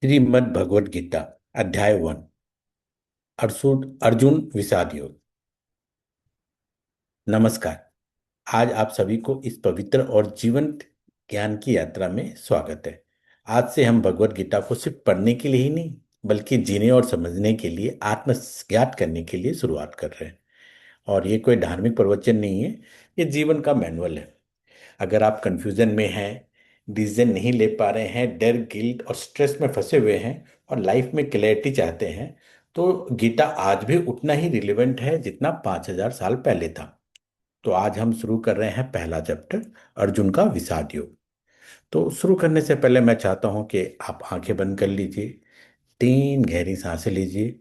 श्रीमद् भगवद गीता अध्याय 1। अर्जुन अर्जुन विषाद योग। नमस्कार। आज आप सभी को इस पवित्र और जीवंत ज्ञान की यात्रा में स्वागत है। आज से हम भगवद गीता को सिर्फ पढ़ने के लिए ही नहीं, बल्कि जीने और समझने के लिए, आत्मज्ञात करने के लिए शुरुआत कर रहे हैं। और ये कोई धार्मिक प्रवचन नहीं है, ये जीवन का मैनुअल है। अगर आप कंफ्यूजन में हैं, डिसीजन नहीं ले पा रहे हैं, डर, गिल्ट और स्ट्रेस में फंसे हुए हैं और लाइफ में क्लैरिटी चाहते हैं, तो गीता आज भी उतना ही रिलेवेंट है जितना 5,000 साल पहले था। तो आज हम शुरू कर रहे हैं पहला चैप्टर, अर्जुन का विषाद योग। तो शुरू करने से पहले मैं चाहता हूं कि आप आंखें बंद कर लीजिए, 3 गहरी सांसें लीजिए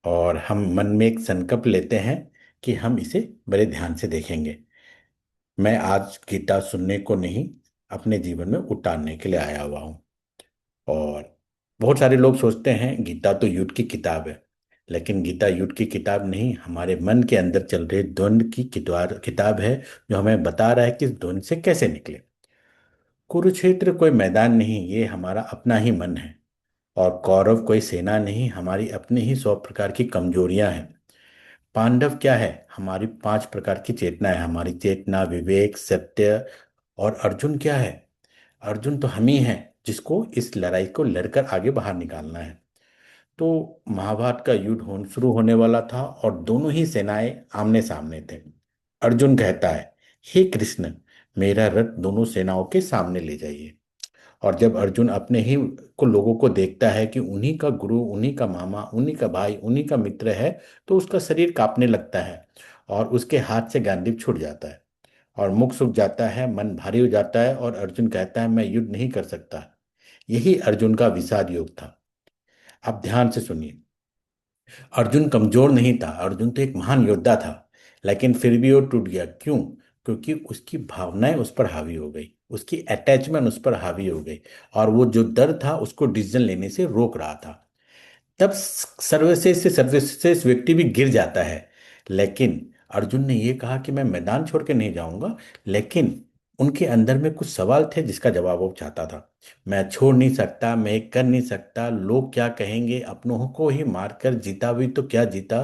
और हम मन में एक संकल्प लेते हैं कि हम इसे बड़े ध्यान से देखेंगे। मैं आज गीता सुनने को नहीं, अपने जीवन में उतारने के लिए आया हुआ हूँ। और बहुत सारे लोग सोचते हैं गीता तो युद्ध की किताब है, लेकिन गीता युद्ध की किताब नहीं, हमारे मन के अंदर चल रहे द्वंद्व की किताब है, जो हमें बता रहा है कि इस द्वंद्व से कैसे निकले। कुरुक्षेत्र कोई मैदान नहीं, ये हमारा अपना ही मन है। और कौरव कोई सेना नहीं, हमारी अपनी ही 100 प्रकार की कमजोरियां हैं। पांडव क्या है, हमारी 5 प्रकार की चेतना है, हमारी चेतना, विवेक, सत्य। और अर्जुन क्या है, अर्जुन तो हम ही हैं, जिसको इस लड़ाई को लड़कर आगे बाहर निकालना है। तो महाभारत का युद्ध शुरू होने वाला था और दोनों ही सेनाएं आमने सामने थे। अर्जुन कहता है, हे कृष्ण, मेरा रथ दोनों सेनाओं के सामने ले जाइए। और जब अर्जुन अपने ही को लोगों को देखता है कि उन्हीं का गुरु, उन्हीं का मामा, उन्हीं का भाई, उन्हीं का मित्र है, तो उसका शरीर कांपने लगता है और उसके हाथ से गांडीव छूट जाता है और मुख सूख जाता है, मन भारी हो जाता है और अर्जुन कहता है, मैं युद्ध नहीं कर सकता। यही अर्जुन का विषाद योग था। आप ध्यान से सुनिए। अर्जुन कमजोर नहीं था, अर्जुन तो एक महान योद्धा था, लेकिन फिर भी वो टूट गया। क्यों? क्योंकि उसकी भावनाएं उस पर हावी हो गई, उसकी अटैचमेंट उस पर हावी हो गई, और वो जो डर था उसको डिसीजन लेने से रोक रहा था। तब सर्वश्रेष्ठ से सर्वश्रेष्ठ व्यक्ति भी गिर जाता है। लेकिन अर्जुन ने ये कहा कि मैं मैदान छोड़ के नहीं जाऊंगा, लेकिन उनके अंदर में कुछ सवाल थे जिसका जवाब वो चाहता था। मैं छोड़ नहीं सकता, मैं ये कर नहीं सकता, लोग क्या कहेंगे, अपनों को ही मारकर जीता भी तो क्या जीता,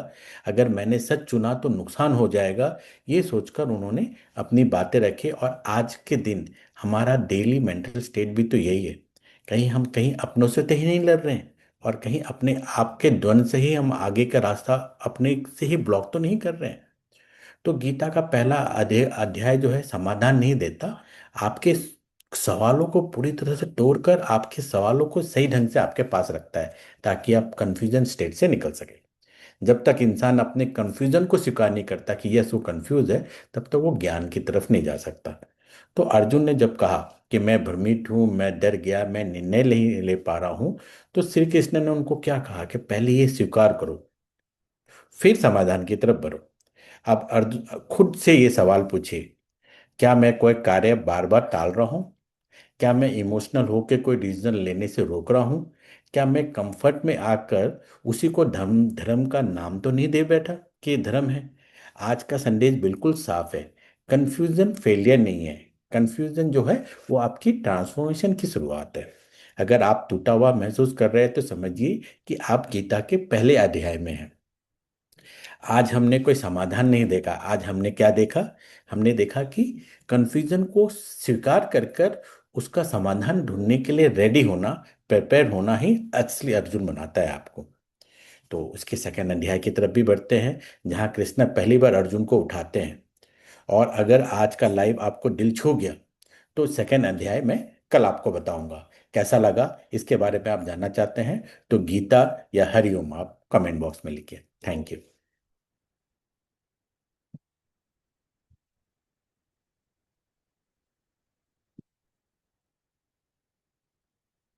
अगर मैंने सच चुना तो नुकसान हो जाएगा। ये सोचकर उन्होंने अपनी बातें रखी। और आज के दिन हमारा डेली मेंटल स्टेट भी तो यही है। कहीं हम कहीं अपनों से तो ही नहीं लड़ रहे हैं, और कहीं अपने आप के द्वंद से ही हम आगे का रास्ता अपने से ही ब्लॉक तो नहीं कर रहे हैं। तो गीता का पहला अध्याय अध्याय जो है समाधान नहीं देता, आपके सवालों को पूरी तरह से तोड़कर आपके सवालों को सही ढंग से आपके पास रखता है, ताकि आप कंफ्यूजन स्टेट से निकल सके। जब तक इंसान अपने कंफ्यूजन को स्वीकार नहीं करता कि यस वो कंफ्यूज है, तब तक वो ज्ञान की तरफ नहीं जा सकता। तो अर्जुन ने जब कहा कि मैं भ्रमित हूं, मैं डर गया, मैं निर्णय नहीं ले पा रहा हूं, तो श्री कृष्ण ने उनको क्या कहा कि पहले ये स्वीकार करो, फिर समाधान की तरफ बढ़ो। अब अर्जुन खुद से ये सवाल पूछे, क्या मैं कोई कार्य बार बार टाल रहा हूँ? क्या मैं इमोशनल होकर कोई डिसीजन लेने से रोक रहा हूँ? क्या मैं कंफर्ट में आकर उसी को धर्म धर्म का नाम तो नहीं दे बैठा कि ये धर्म है? आज का संदेश बिल्कुल साफ है। कंफ्यूजन फेलियर नहीं है। कंफ्यूजन जो है वो आपकी ट्रांसफॉर्मेशन की शुरुआत है। अगर आप टूटा हुआ महसूस कर रहे हैं तो समझिए कि आप गीता के पहले अध्याय में हैं। आज हमने कोई समाधान नहीं देखा, आज हमने क्या देखा? हमने देखा कि कंफ्यूजन को स्वीकार कर कर उसका समाधान ढूंढने के लिए रेडी होना, प्रिपेयर होना ही असली अर्जुन बनाता है आपको। तो उसके सेकंड अध्याय की तरफ भी बढ़ते हैं, जहाँ कृष्ण पहली बार अर्जुन को उठाते हैं। और अगर आज का लाइव आपको दिल छू गया, तो सेकंड अध्याय में कल आपको बताऊंगा कैसा लगा। इसके बारे में आप जानना चाहते हैं तो गीता या हरिओम आप कमेंट बॉक्स में लिखिए। Thank you.